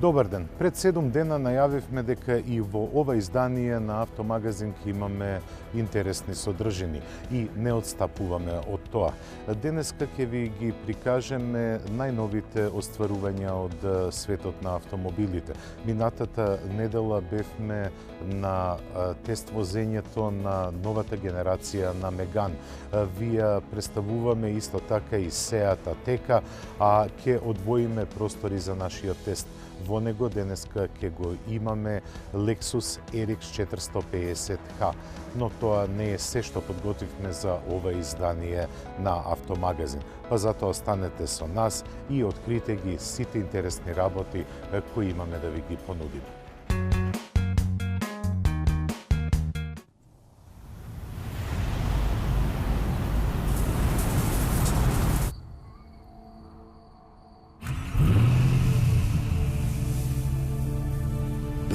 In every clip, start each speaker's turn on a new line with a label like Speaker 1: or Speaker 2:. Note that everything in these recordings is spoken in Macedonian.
Speaker 1: Добар ден. Пред 7 дена најавивме дека и во ова издание на Автомагазин ќе имаме интересни содржини и не отстапуваме од тоа. Денеска ќе ви ги прикажеме најновите остварувања од светот на автомобилите. Минатата недела бевме на тест возењето на новата генерација на Меган. Вие представуваме исто така и Seat Ateca, а ќе одвоиме простори за нашиот тест. Во него денеска ќе го имаме Lexus RX 450K, но тоа не е се што подготвивме за ова издание на Автомагазин. Па затоа останете со нас и открите ги сите интересни работи кои имаме да ви ги понудиме.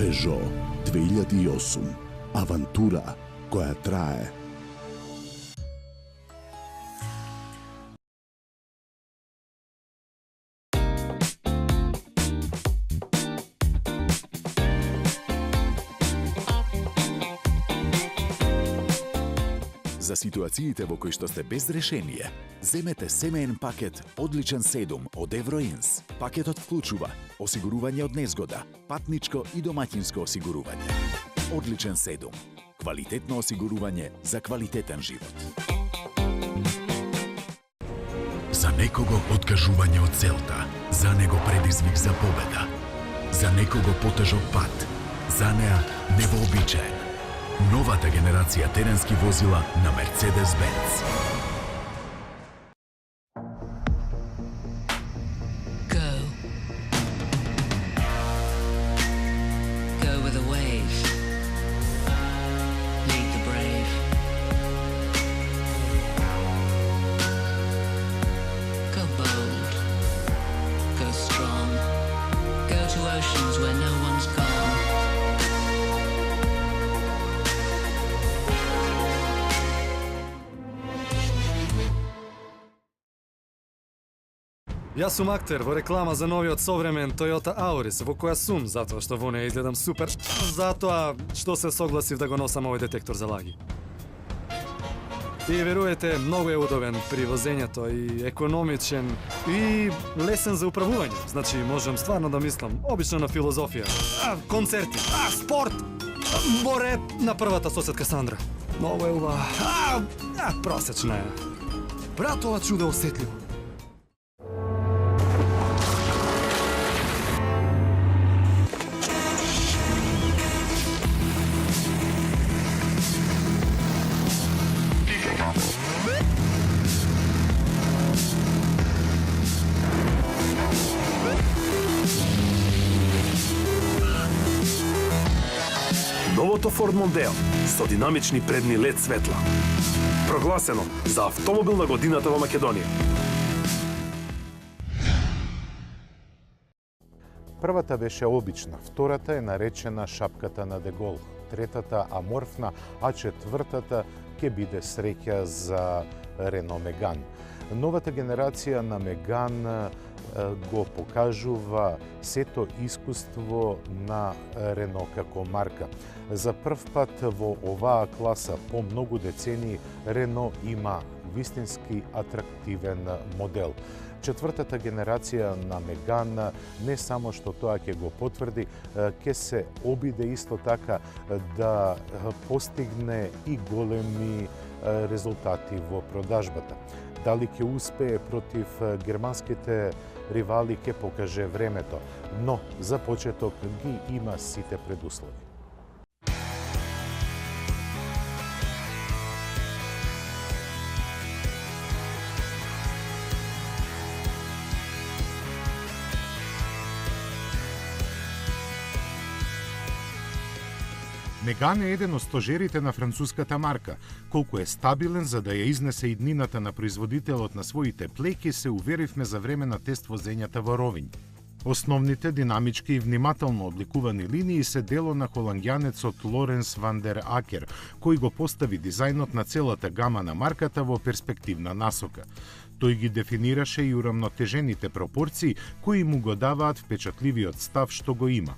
Speaker 2: Peugeot 2008. Авантура која трае. За ситуациите во кои што сте без решение, земете семеен пакет Одличен 7 од Евроинс. Пакетот вклучува осигурување од незгода, патничко и домаќинско осигурување. Одличен 7. Квалитетно осигурување за квалитетен живот. За некого откажување од целта, за него предизвик за победа. За некого потежок пат, за неа невообичаен. Новата генерација теренски возила на Mercedes-Benz.
Speaker 3: Go. Go with the wave. Lead the brave. Go bold. Go strong. Go to oceans where no one's gone.
Speaker 4: Јас сум актер во реклама за новиот современ Toyota Auris, во која сум затоа што во неја изгледам супер, затоа што се согласив да го носам овој детектор за лаги. И веруете, многу е удобен при возењето и економичен и лесен за управување. Значи, можам стварно да мислам обично на филозофија, концерти, спорт, море на првата соседка Сандра. Многу е убава, просечна е. Брат, ова чудо осетливо.
Speaker 5: Новото Ford Mondeo со динамични предни LED светла. Прогласено за автомобил на годината во Македонија.
Speaker 1: Првата беше обична, втората е наречена шапката на Дегол, третата аморфна, а четвртата ќе биде среќа за Рено Меган. Новата генерација на Меган го покажува сето искуство на Рено како марка. За прв пат во оваа класа по многу децении Рено има вистински атрактивен модел. Четвртата генерација на Меган не само што тоа ќе го потврди, ќе се обиде исто така да постигне и големи резултати во продажбата. Дали ќе успее против германските ривали ќе покаже времето, но за почеток ги има сите предуслови. Меган е еден од стожерите на француската марка. Колку е стабилен за да ја изнесе иднината на производителот на своите плеки, се уверивме за време на тест возењата во Ровињ. Основните динамички и внимателно обликувани линии се дело на холандјанецот Лоренс ван дер Акер, кој го постави дизајнот на целата гама на марката во перспективна насока. Тој ги дефинираше и урамнотежените пропорции кои му го даваат впечатливиот став што го има.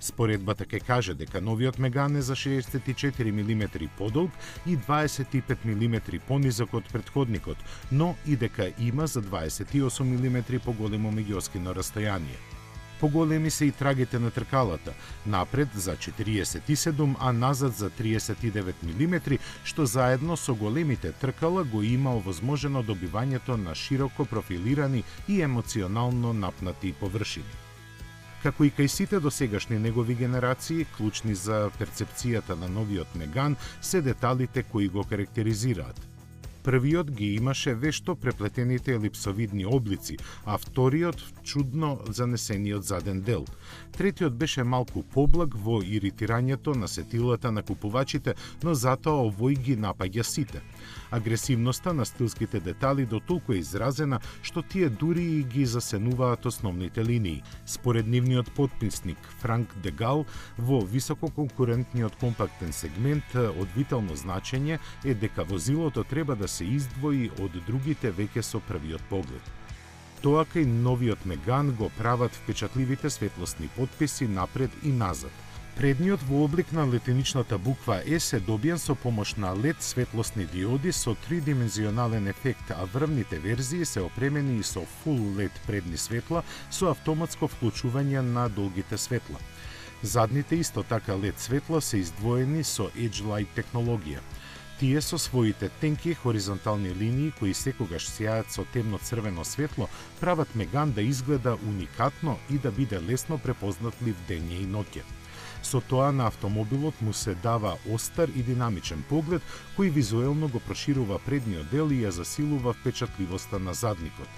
Speaker 1: Споредбата ќе каже дека новиот Меган е за 64 мм подолг и 25 мм понизок од претходникот, но и дека има за 28 мм поголемо меѓуоскино растојание. Поголеми се и трагите на тркалата, напред за 47, а назад за 39 мм, што заедно со големите тркала го има овозможено добивањето на широко профилирани и емоционално напнати површини. Како и кај сите досегашни негови генерации, клучни за перцепцијата на новиот Меган се деталите кои го карактеризираат. Првиот ги имаше вешто преплетените елипсовидни облици, а вториот чудно занесениот заден дел. Третиот беше малку поблаг во иритирањето на сетилата на купувачите, но затоа овој ги напаѓа сите. Агресивноста на стилските детали дотолку е изразена што тие дури и ги засенуваат основните линии. Според нивниот потписник Франк де Гал, во висококонкурентниот компактен сегмент од витално значење е дека возилото треба да се издвои од другите веќе со првиот поглед. Тоа кај новиот Меган го прават впечатливите светлосни потписи напред и назад. Предниот во облик на латиничната буква S е добиен со помош на LED светлосни диоди со тридимензионален ефект, а врвните верзии се опремени и со Full LED предни светла со автоматско вклучување на долгите светла. Задните исто така LED светла се издвоени со Edge Light технологија. Тие со своите тенки хоризонтални линии кои секогаш сјаат со темно-црвено светло прават Меган да изгледа уникатно и да биде лесно препознатлив дење и ноќе. Со тоа на автомобилот му се дава остар и динамичен поглед кој визуелно го проширува предниот дел и ја засилува впечатливоста на задникот.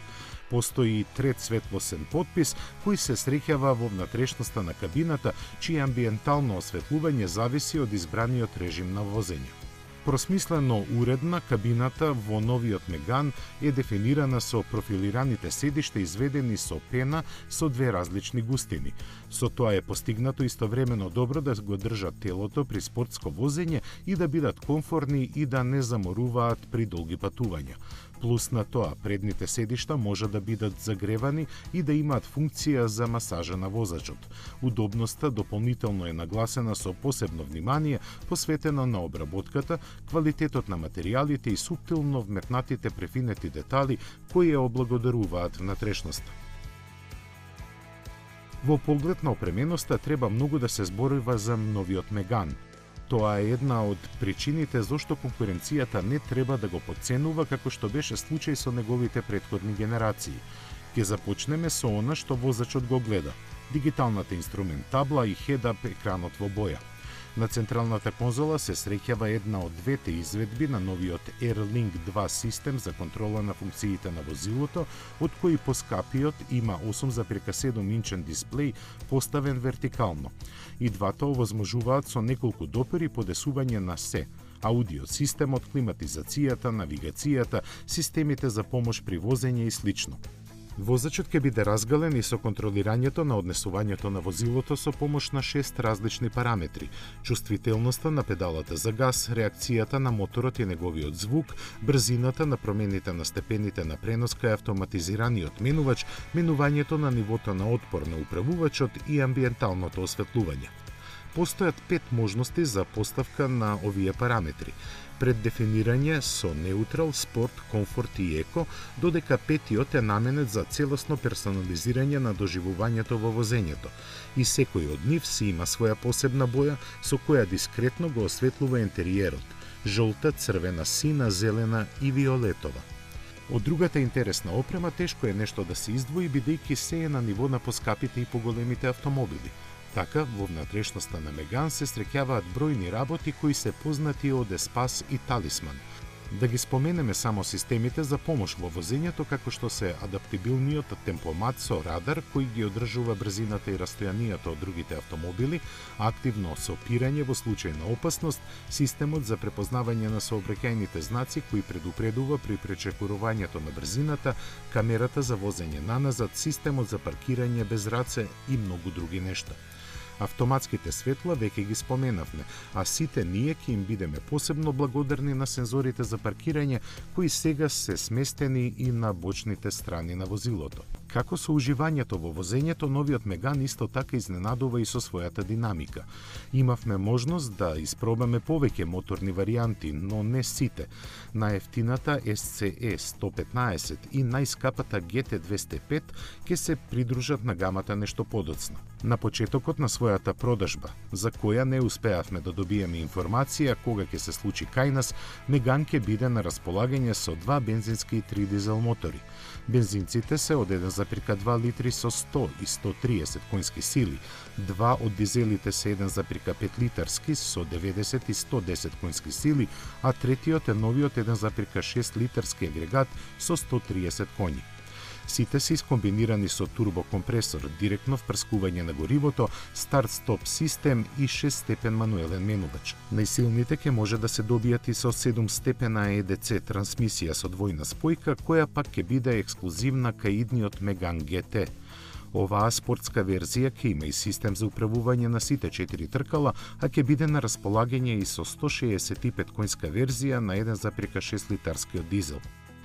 Speaker 1: Постои и трет светлосен потпис кој се среќава во внатрешноста на кабината, чие амбиентално осветлување зависи од избраниот режим на возење. Просмислено уредна, кабината во новиот Меган е дефинирана со профилираните седишта изведени со пена со две различни густини. Со тоа е постигнато истовремено добро да го држат телото при спортско возење и да бидат комфорни и да не заморуваат при долги патувања. Плюс на тоа, предните седишта може да бидат загревани и да имаат функција за масажа на возачот. Удобноста дополнително е нагласена со посебно внимание посветено на обработката, квалитетот на материјалите и суптилно вметнатите префинети детали кои ја облагодаруваат внатрешноста. Во поглед на опременоста треба многу да се зборува за новиот Меган. Тоа е една од причините зошто конкуренцијата не треба да го потценува како што беше случај со неговите претходни генерации. Ќе започнеме со она што возачот го гледа: дигиталната инструмент табла и head-up екранот во боја. На централната конзола се среќава една од двете изведби на новиот AirLink 2 систем за контрола на функциите на возилото, од кои поскапиот има 8,7 инчен дисплеј поставен вертикално. И двата овозможуваат со неколку допири подесување на се: аудио системот, климатизацијата, навигацијата, системите за помош при возење и слично. Возачот ќе биде разгален и со контролирањето на однесувањето на возилото со помош на 6 различни параметри: чувствителноста на педалата за газ, реакцијата на моторот и неговиот звук, брзината на промените на степените на пренос кај автоматизираниот менувач, менувањето на нивото на отпор на управувачот и амбиенталното осветлување. Постојат 5 можности за поставка на овие параметри: преддефинирање со неутрал, спорт, комфорт и еко, додека петиот е наменет за целосно персонализирање на доживувањето во возењето, и секој од нив си има своја посебна боја со која дискретно го осветлува интериерот: жолта, црвена, сина, зелена и виолетова. Од другата интересна опрема тешко е нешто да се издвои, бидејќи се е на ниво на поскапите и поголемите автомобили. Така, во внатрешноста на Меган се среќаваат бројни работи кои се познати од Еспас и Талисман. Да ги споменеме само системите за помош во возењето, како што се адаптибилниот темпомат со радар кој ги одржува брзината и растојанието од другите автомобили, активно сопирање во случај на опасност, системот за препознавање на сообраќајните знаци кои предупредува при пречекорувањето на брзината, камерата за возење наназад, системот за паркирање без раце и многу други нешта. Автоматските светла веќе ги споменавме, а сите ние ќе им бидеме посебно благодарни на сензорите за паркирање кои сега се сместени и на бочните страни на возилото. Како со уживањето во возењето, новиот Меган исто така изненадува и со својата динамика. Имавме можност да испробаме повеќе моторни варијанти, но не сите. Најефтината SCE 115 и најскапата GT 205 ќе се придружат на гамата нешто подоцна. На почетокот на својата продажба, за која не успеавме да добиеме информација кога ќе се случи кај нас, Меган ќе биде на располагање со 2 бензински и 3 дизел мотори. Бензинците се од 1,2 литри со 100 и 130 конски сили, 2 од дизелите се 1,5 литарски со 90 и 110 конски сили, а третиот е новиот 1,6 литарски агрегат со 130 коњи. Сите се искомбинирани со турбокомпресор, директно впрскување на горивото, старт-стоп систем и 6-степен мануелен менувач. Најсилните ќе може да се добијат и со 7-степена EDC трансмисија со двојна спојка, која пак ќе биде ексклузивна кај идниот Меган GT. Оваа спортска верзија ќе има и систем за управување на сите 4 тркала, а ќе биде на располагање и со 165 конска верзија на 1,6 литарскиот дизел.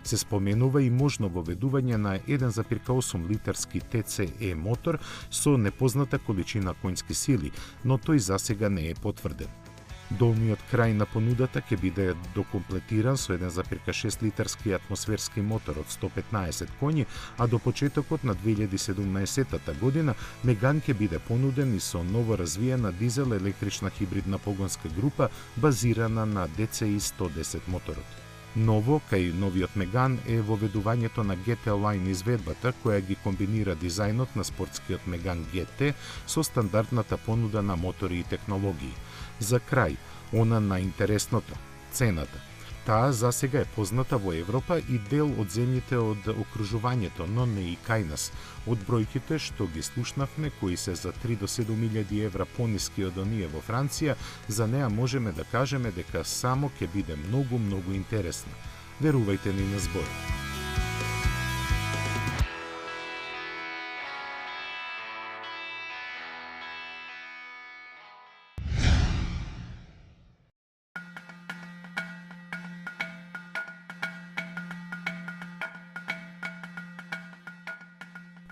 Speaker 1: Се споменува и можно воведување на 1,8 литарски TCE мотор со непозната количина конски сили, но тој засега не е потврден. Долниот крај на понудата ќе биде докомплетиран со 1,6 литарски атмосферски мотор од 115 коњи, а до почетокот на 2017 година Меган ќе биде понуден и со ново развиена дизел електрична хибридна погонска група базирана на DCI 110 моторот. Ново кај новиот Меган е воведувањето на GT Line изведбата, која ги комбинира дизајнот на спортскиот Меган GT со стандардната понуда на мотори и технологии. За крај, она на интересното, цената. Таа засега е позната во Европа и дел од земјите од окружувањето, но не и кај нас. Од бројките што ги слушнавме, кои се за 3 до 7.000 евра пониски од оние во Франција, за неа можеме да кажеме дека само ќе биде многу интересна. Верувајте ни на зборот.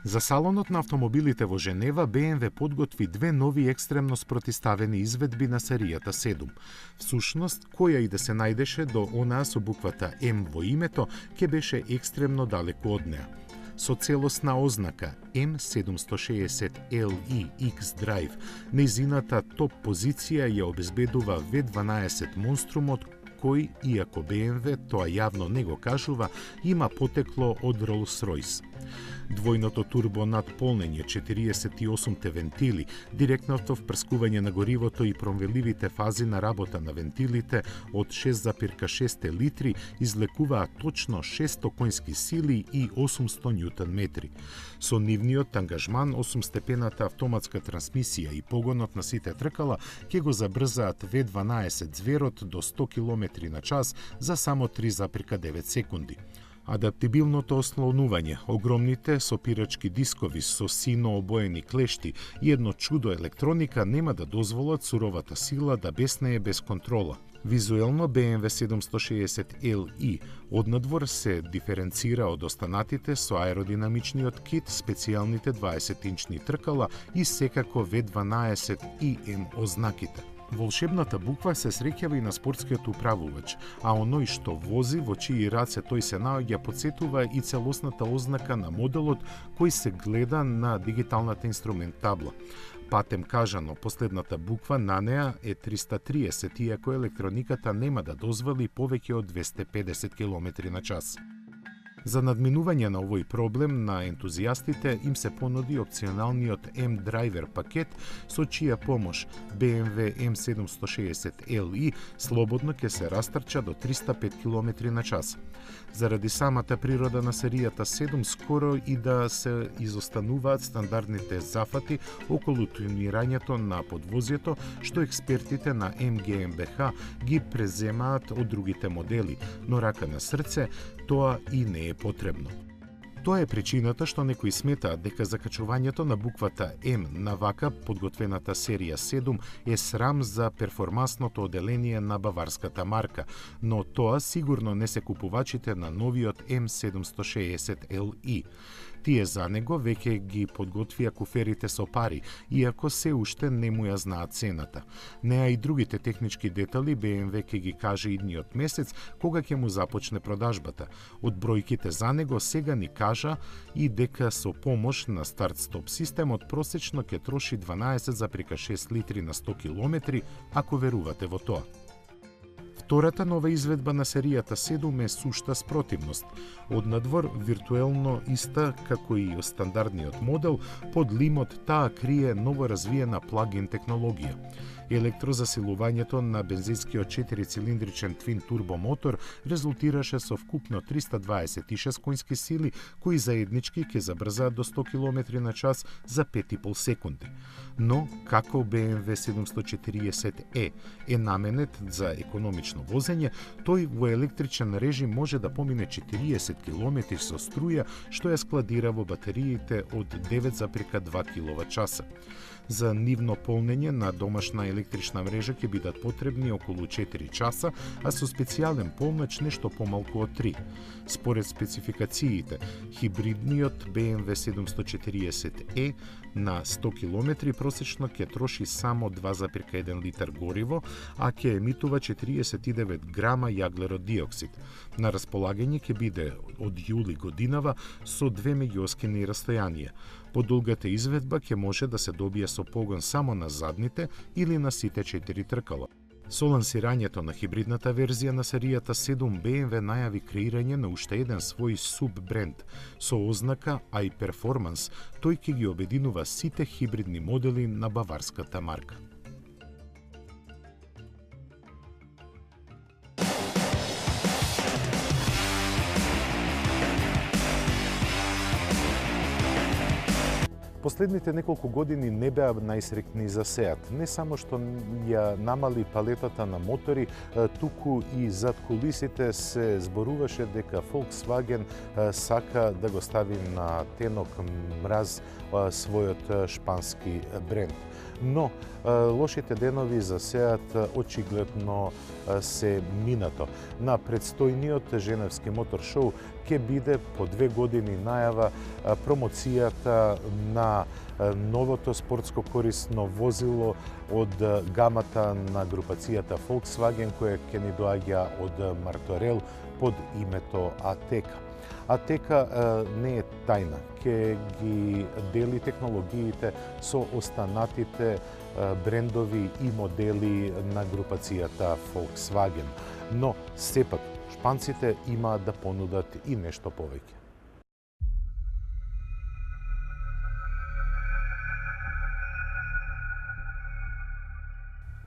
Speaker 1: За салонот на автомобилите во Женева, BMW подготви 2 нови екстремно спротиставени изведби на серијата 7. Всушност, која и да се најдеше до онаа со буквата М во името, ќе беше екстремно далеку од неа. Со целосна ознака M760LE X-Drive, нејзината топ позиција ја обезбедува V12 монструмот, кој, иако BMW тоа јавно не го кажува, има потекло од Rolls-Royce. Двојното турбо надполнење, 48 вентили, директното впрскување на горивото и промеливите фази на работа на вентилите од 6,6 литри излекуваат точно 600 конски сили и 800 ньютон метри. Со нивниот ангажман, 8-степената автоматска трансмисија и погонот на сите тркала ќе го забрзаат V12 зверот до 100 км на час за само 3,9 секунди. Адаптибилното ослонување, огромните сопирачки дискови со сино обоени клешти и едно чудо електроника нема да дозволат суровата сила да беснее без контрола. Визуелно BMW 760LE однадвор се диференцира од останатите со аеродинамичниот кит, специјалните 20-инчни тркала и секако V12 и M ознаките. Волшебната буква се среќава и на спортскиот управувач, а оној што вози, во чии раце тој се наоѓа, потсетува и целосната ознака на моделот кој се гледа на дигиталната инструмент табла. Патем кажано, последната буква на неа е 330, иако електрониката нема да дозволи повеќе од 250 км на час. За надминување на овој проблем на ентузијастите им се понуди опционалниот M-Driver пакет со чија помош BMW M760 Li слободно ќе се растрча до 305 км на час. Заради самата природа на серијата 7 скоро и да се изостануваат стандардните зафати околу тунирањето на подвозјето што експертите на МГМБХ ги преземаат од другите модели, но рака на срце, тоа и не е потребно. Тоа е причината што некои сметаат дека закачувањето на буквата М на вака подготвената серија 7 е срам за перформансното оделение на баварската марка, но тоа сигурно не се купувачите на новиот M760 Li. Тие за него веќе ги подготвија куферите со пари, иако се уште не му ја знаат цената. Неа и другите технички детали BMW ќе ги каже идниот месец кога ќе му започне продажбата. Од бројките за него сега ни кажа и дека со помош на старт-стоп системот просечно ќе троши 12,6 литри на 100 км, ако верувате во тоа. Втората нова изведба на серијата 7 е сушта спротивност. Однадвор виртуелно иста како и стандардниот модел, под лимот таа крие ново развиена плагин технологија. Електрозасилувањето на бензинскиот 4-цилиндричен твин турбо мотор резултираше со вкупно 326 конски сили, кои заеднички ќе забрзаат до 100 км на час за 5,5 секунди. Но, како BMW 740e е наменет за економично возење, тој во електричен режим може да помине 40 км со струја, што ја складира во батериите од 9,2 кWh. За нивно полнење на домашна електрична мрежа ќе бидат потребни околу 4 часа, а со специјален полнач нешто помалку од 3. Според спецификациите, хибридниот BMW 740e на 100 км просечно ќе троши само 2,1 литар гориво, а ќе емитува 49 грама јаглерод диоксид. На располагање ќе биде од јули годинава со 2 меѓуоскини растојанија. По долгата изведба ќе може да се добие со погон само на задните или на сите 4 тркала. Со лансирањето на хибридната верзија на серијата 7, BMW најави креирање на уште еден свој суб-бренд со ознака iPerformance. Тој ќе ги обединува сите хибридни модели на баварската марка. Последните неколку години не беа најсреќни за Seat. Не само што ја намали палетата на мотори, туку и зад кулисите се зборуваше дека Volkswagen сака да го стави на тенок мраз својот шпански бренд. Но лошите денови за Seat очигледно се минато. На предстојниот Женевски мотор шоу ќе биде по 2 години најава промоцијата на новото спортско корисно возило од гамата на групацијата Volkswagen, која ќе ни доаѓа од Martorell под името Ateca. Ateca не е тајна, ќе ги дели технологиите со останатите брендови и модели на групацијата Volkswagen. Но сепак шпанците имаат да понудат и нешто повеќе.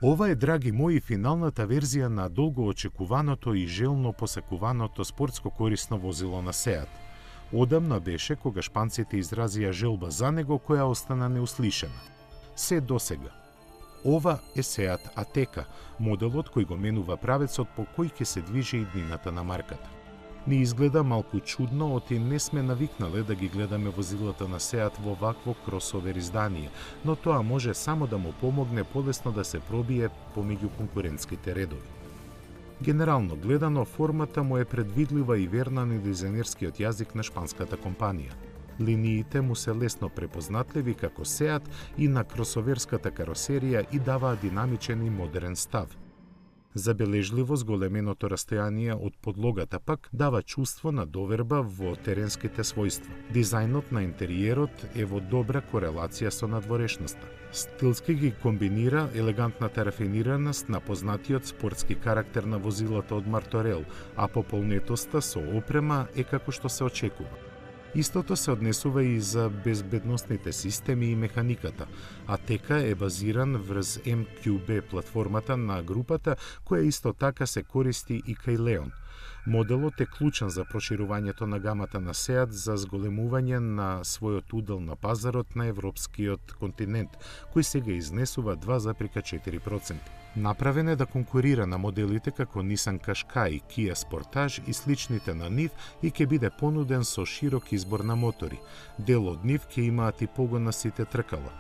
Speaker 1: Ова е, драги мои, финалната верзија на долго очекуваното и желно посакуваното спортско корисно возило на Seat. Одамна беше кога шпанците изразија желба за него, која остана неуслишена. Се досега. Ова е Seat Ateca, моделот кој го менува правецот по кој ќе се движи иднината на марката. Ни изгледа малку чудно, оти не сме навикнале да ги гледаме возилата на Seat во вакво кросовер издание, но тоа може само да му помогне полесно да се пробие помеѓу конкурентските редови. Генерално гледано, формата му е предвидлива и верна на дизајнерскиот јазик на шпанската компанија. Линиите му се лесно препознатливи како Seat и на кросоверската каросерија и даваа динамичен и модерен став. Забележливо зголеменото растојание од подлогата пак дава чувство на доверба во теренските својства. Дизајнот на интериерот е во добра корелација со надворешноста. Стилски ги комбинира елегантната рафинираност на познатиот спортски карактер на возилата од Марторел, а пополнетоста со опрема е како што се очекува. Истото се однесува и за безбедносните системи и механиката. Атека е базиран врз MQB платформата на групата, која исто така се користи и кај Леон. Моделот е клучен за проширувањето на гамата на Сеат за зголемување на својот удел на пазарот на европскиот континент, кој сега изнесува 2,4%. Направен е да конкурира на моделите како Nissan Qashqai, Kia Sportage и сличните на нив и ќе биде понуден со широк избор на мотори. Дел од нив ќе имаат и погон на сите тркала.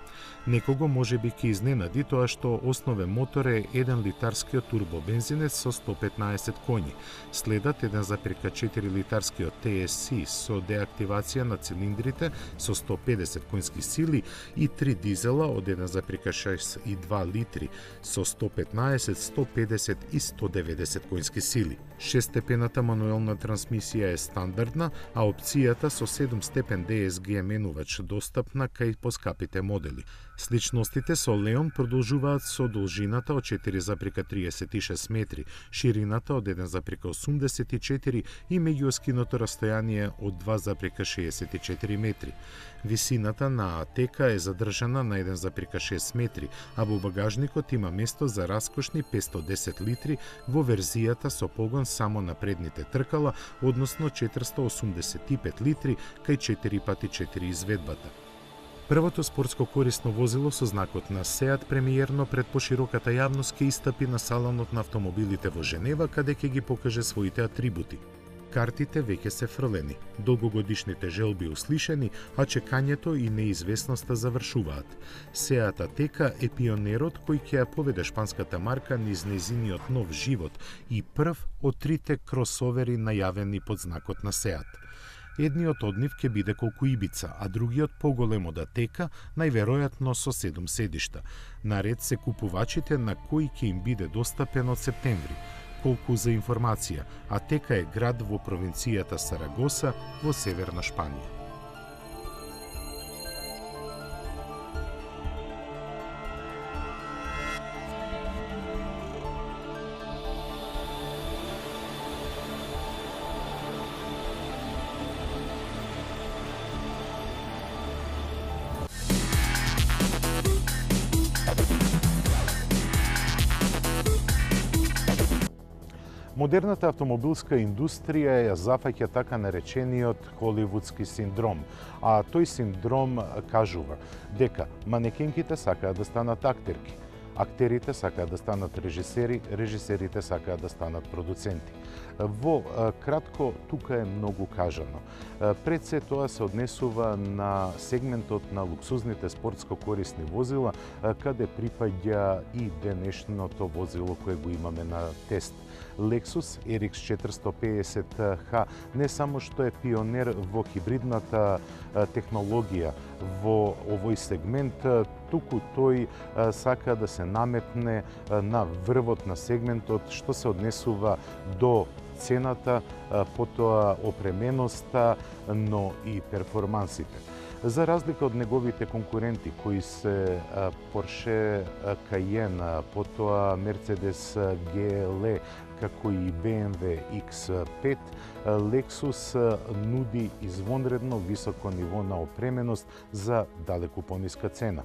Speaker 1: Некого може би ќе изненади тоа што основен мотор е 1 литарскиот турбобензинец со 115 коњи. Следат 1,4 литарскиот TSI со деактивација на цилиндрите со 150 конски сили и 3 дизела од 1,6 и 2 литри со 115, 150 и 190 конски сили. 6-степената мануелна трансмисија е стандардна, а опцијата со 7-степен DSG менувач достапна кај поскапите модели. Сличностите со Леон продолжуваат со должината од 4,36 метри, ширината од 1,84 и меѓуоскиното растојание од 2,64 метри. Висината на атека е задржана на 1,6 метри, а во багажникот има место за раскошни 510 литри во верзијата со погон само на предните тркала, односно 485 литри кај 4x4 изведбата. Првото спортско корисно возило со знакот на Сеат премиерно пред пошироката јавност ќе истапи на салонот на автомобилите во Женева, каде ќе ги покаже своите атрибути. Картите веќе се фрлени, долгогодишните желби услишени, а чекањето и неизвестноста завршуваат. Сеат Атека е пионерот кој ќе ја поведе шпанската марка низ нејзиниот нов живот и прв од трите кросовери најавени под знакот на Сеат. Едниот од нив ќе биде колку Ибица, а другиот поголем од Атека, најверојатно со 7 седишта. Наред се купувачите на кои ќе им биде достапен од септември. Колку за информација, Атека е град во провинцијата Сарагоса во северна Шпанија. Модерната автомобилска индустрија ја зафаќа така наречениот холивудски синдром, а тој синдром кажува дека манекенките сакаат да станат актерки, актерите сакаат да станат режисери, режисерите сакаат да станат продуценти. Во кратко, тука е многу кажано. Пред се тоа се однесува на сегментот на луксузните спортско корисни возила, каде припаѓа и денешното возило кое го имаме на тест. Lexus RX 450H не само што е пионер во хибридната технологија во овој сегмент, туку тој сака да се наметне на врвот на сегментот што се однесува до цената, потоа опременоста, но и перформансите. За разлика од неговите конкуренти кои се Porsche Cayenne, потоа Mercedes GLE, како и BMW X5, Lexus нуди извонредно високо ниво на опременост за далеку пониска цена.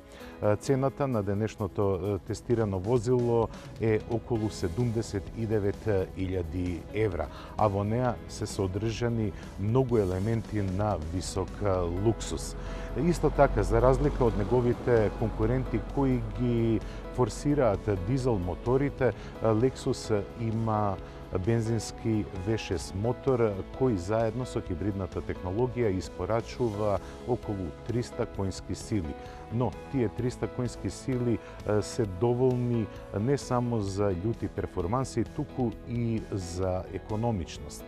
Speaker 1: Цената на денешното тестирано возило е околу 79.000 евра, а во неа се содржани многу елементи на висок луксус. Исто така, за разлика од неговите конкуренти кои ги форсираат дизел моторите, Lexus има бензински V6 мотор кој заедно со хибридната технологија испорачува околу 300 конски сили. Но тие 300 конски сили се доволни не само за љути перформанси, туку и за економичност.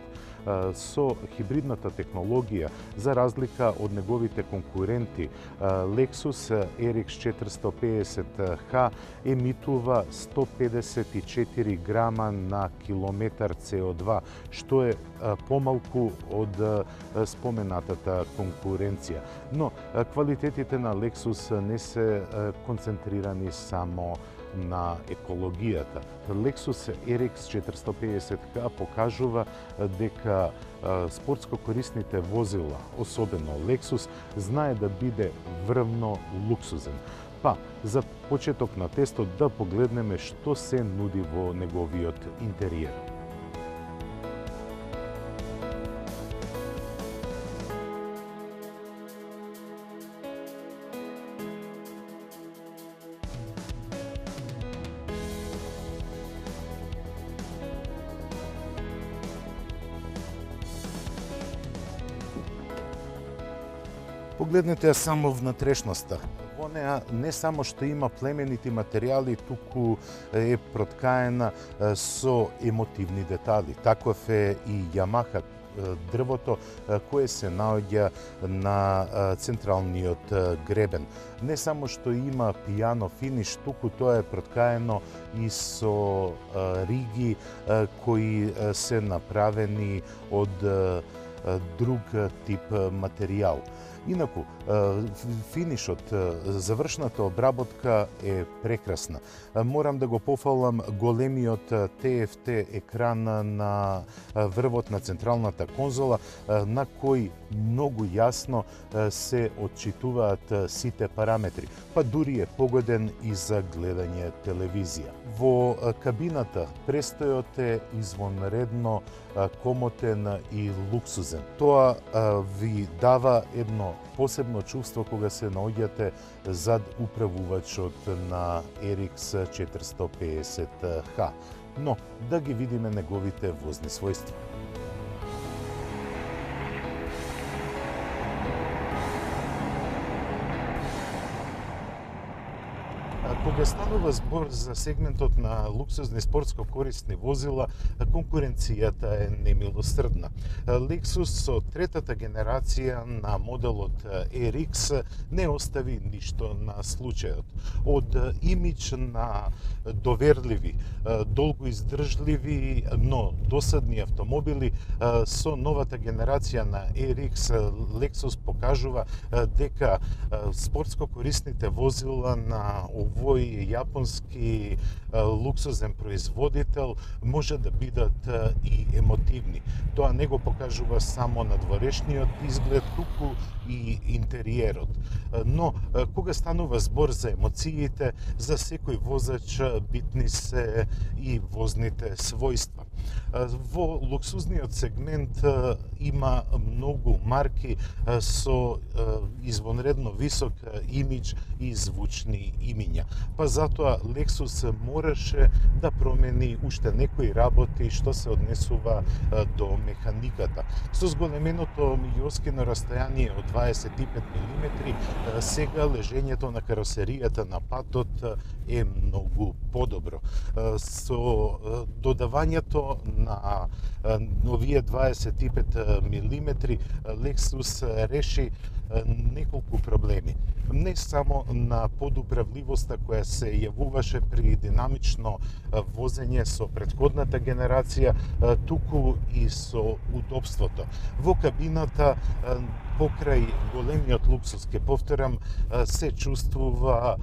Speaker 1: Со хибридната технологија, за разлика од неговите конкуренти, Lexus RX 450H емитува 154 грама на километар CO2, што е помалку од споменатата конкуренција. Но квалитетите на Lexus не се концентрирани само на екологијата. Lexus RX 450H покажува дека спортско корисните возила, особено Lexus, знае да биде врвно луксузен. Па, за почеток на тестот да погледнеме што се нуди во неговиот интериер. Погледнете ја само внатрешноста. Во неа не само што има племенити материјали, туку е проткаена со емотивни детали. Таков е и Yamaha дрвото кое се наоѓа на централниот гребен. Не само што има пијано финиш, туку тоа е проткаено и со риги кои се направени од друг тип материјал. Инаку, финишот, завршната обработка е прекрасна. Морам да го пофалам големиот TFT екран на врвот на централната конзола, на кој многу јасно се отчитуваат сите параметри, па дури е погоден и за гледање телевизија. Во кабината престојот е извонредно комотен и луксузен. Тоа ви дава едно посебно чувство кога се наоѓате зад управувачот на RX 450H. Но да ги видиме неговите возни својства. Кога станува збор за сегментот на луксузни спортско корисни возила, конкуренцијата е немилосрдна. Lexus со третата генерација на моделот RX не остави ништо на случајот. Од имидж на доверливи, долго издржливи, но досадни автомобили, со новата генерација на RX Lexus покажува дека спортско корисните возила на овој јапонски луксузен производител може да бидат и емотивни. Тоа не го покажува само надворешниот изглед, туку и интериерот. Но кога станува збор за емоциите, за секој возач битни се и возните својства. Во луксузниот сегмент има многу марки со извонредно висок имидж и звучни имиња. Па затоа Lexus мораше да промени уште некои работи што се однесува до механиката. Со зголеменото меѓуоскино расстојание од 25 мм, сега лежењето на каросеријата на патот е многу подобро. Со додавањето на овие 25 мм, Lexus реши неколку проблеми. Не само на подуправливоста која се јавуваше при динамично возење со претходната генерација, туку и со удобството. Во кабината, покрај големиот луксус, ке повторам, се чувствува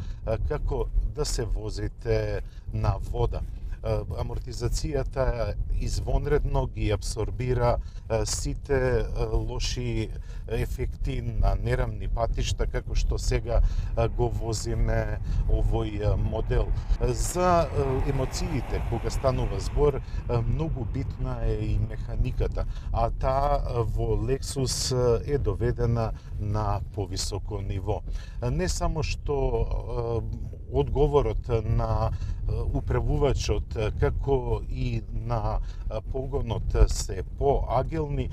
Speaker 1: како да се возите на вода. Амортизацијата извонредно ги абсорбира сите лоши ефекти на нерамни патишта, како што сега го возиме овој модел. За емоциите, кога станува збор, многу битна е и механиката, а таа во Lexus е доведена на повисоко ниво. Не само што одговорот на управувачот, како и на погонот се поагилни,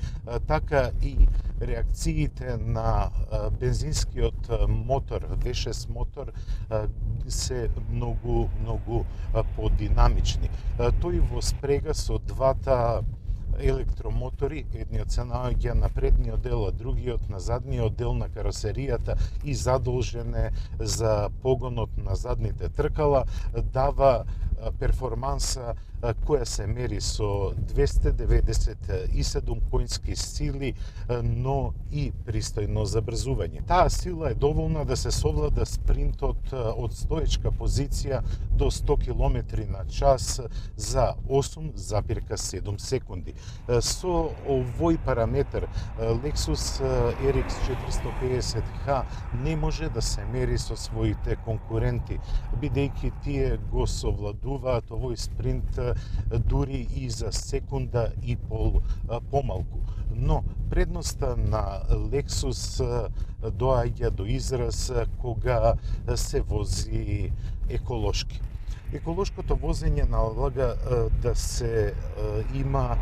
Speaker 1: така и реакциите на бензинскиот мотор, V6 мотор, се многу подинамични. Тој во спрега со двата електромотори, едниот се наоѓа на предниот дел, а другиот на задниот дел на каросеријата и задолжен е за погонот на задните тркала, дава перформанса која се мери со 297 коњски сили, но и пристојно забрзување. Таа сила е доволна да се совлада спринтот од стоечка позиција до 100 км на час за 8,7 секунди. Со овој параметар Lexus RX 450H не може да се мери со своите конкуренти, бидејќи тие го совладуваат овој спринт дури и за секунда и пол помалку. Но предноста на Lexus доаѓа до израз кога се вози еколошки. Еколошкото возење налага да се има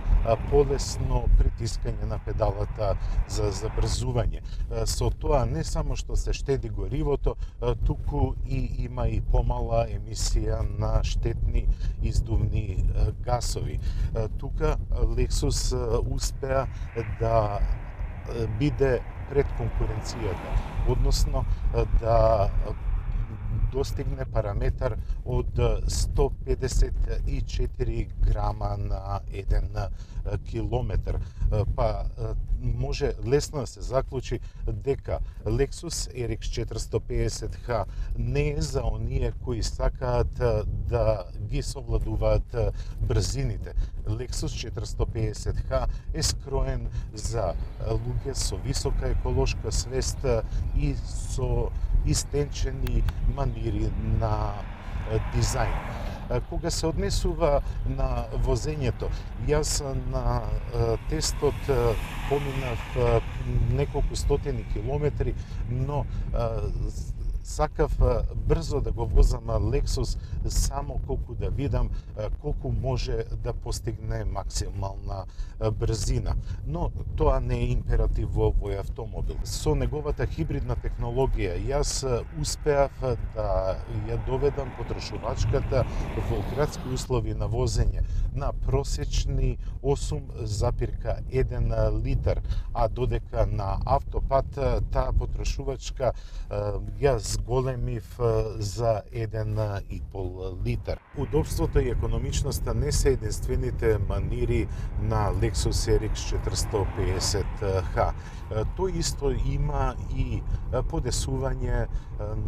Speaker 1: полесно притискање на педалата за забрзување. Со тоа не само што се штеди горивото, туку и има и помала емисија на штетни издувни гасови. Тука Lexus успеа да биде пред конкуренцијата, односно да достигне параметар од 154 грама на 1 километар. Па може лесно да се заклучи дека Lexus RX 450H не е за оние кои сакаат да ги совладуваат брзините. Lexus 450H е скроен за луѓе со висока еколошка свест и со истенчени манири на дизајн. Кога се однесува на возењето, јас на тестот поминав неколку стотини километри, но сакав брзо да го возам Lexus само колку да видам колку може да постигне максимална брзина. Но тоа не е императив во овој автомобил. Со неговата хибридна технологија јас успеав да ја доведам потрошувачката во градски услови на возење на просечни 8,1 литар, а додека на автопат таа потрошувачка ја зголемив за 1,5 литар. Удобството и економичноста не се единствените манири на Lexus RX 450H. Тој исто има и подесување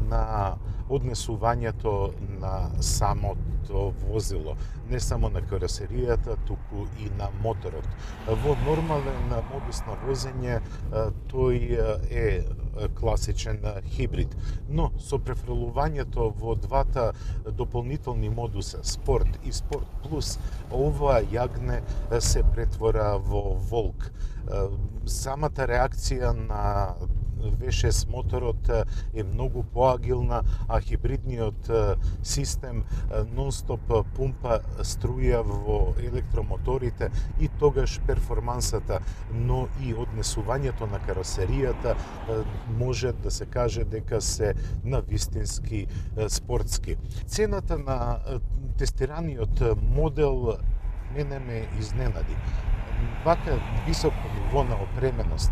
Speaker 1: на однесувањето на самото возило, не само на каросеријата, туку и на моторот. Во нормален модус на возење тој е класичен хибрид, но со префрлувањето во двата дополнителни модуса, Спорт и Спорт Плюс, оваа јагне се претвора во волк. Самата реакција на V6 моторот е многу поагилна, а хибридниот систем нон-стоп пумпа струја во електромоторите и тогаш перформансата, но и однесувањето на каросеријата може да се каже дека се на вистински спортски. Цената на тестираниот модел мене ме изненади. Вака високо ниво на опременост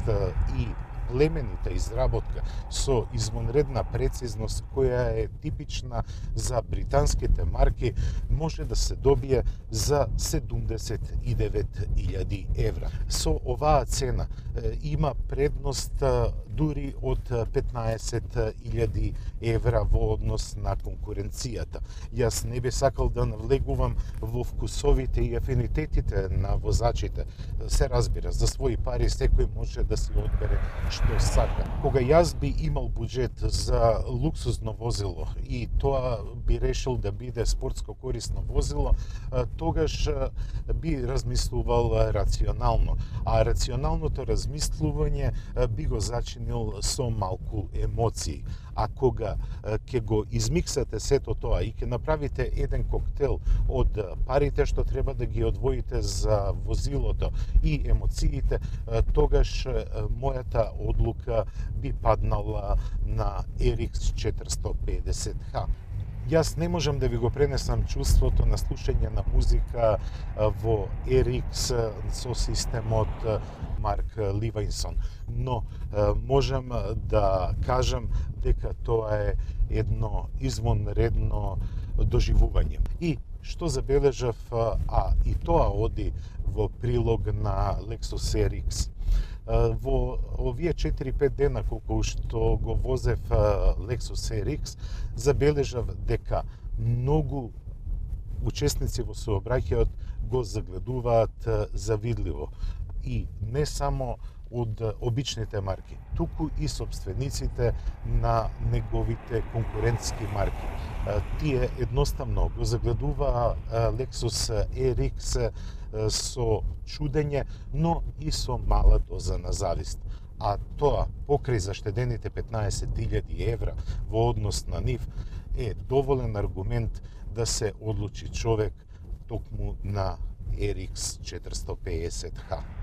Speaker 1: и племенита изработка со извонредна прецизност која е типична за британските марки може да се добие за 79.000 евра. Со оваа цена има предност дури од 15.000 евра во однос на конкуренцијата. Јас не би сакал да навлегувам во вкусовите и афинитетите на возачите. Се разбира, за своји пари секој може да си одбере што сака. Кога јас би имал буџет за луксузно возило и тоа би решил да биде спортско корисно возило, тогаш би размислувал рационално. А рационалното размислување би го зачинил со малку емоции. А кога ќе го измиксате сето тоа и ќе направите еден коктел од парите што треба да ги одвоите за возилото и емоциите, тогаш мојата одлука би паднала на RX 450H. Јас не можам да ви го пренесам чувството на слушање на музика во RX со системот Марк Ливајнсон, но можам да кажам дека тоа е едно извонредно доживување. И што забележав, а и тоа оди во прилог на Lexus RX, во овие 4-5 дена колку што го возев Lexus RX, забележав дека многу учесници во сообраќајот го загледуваат завидливо. И не само од обичните марки, туку и собствениците на неговите конкурентски марки. Тие едноставно го загледуваа Lexus RX со чудење, но и со мала доза на завист. А тоа, покрај заштедените 15.000 евра во однос на нив, е доволен аргумент да се одлучи човек токму на RX 450H.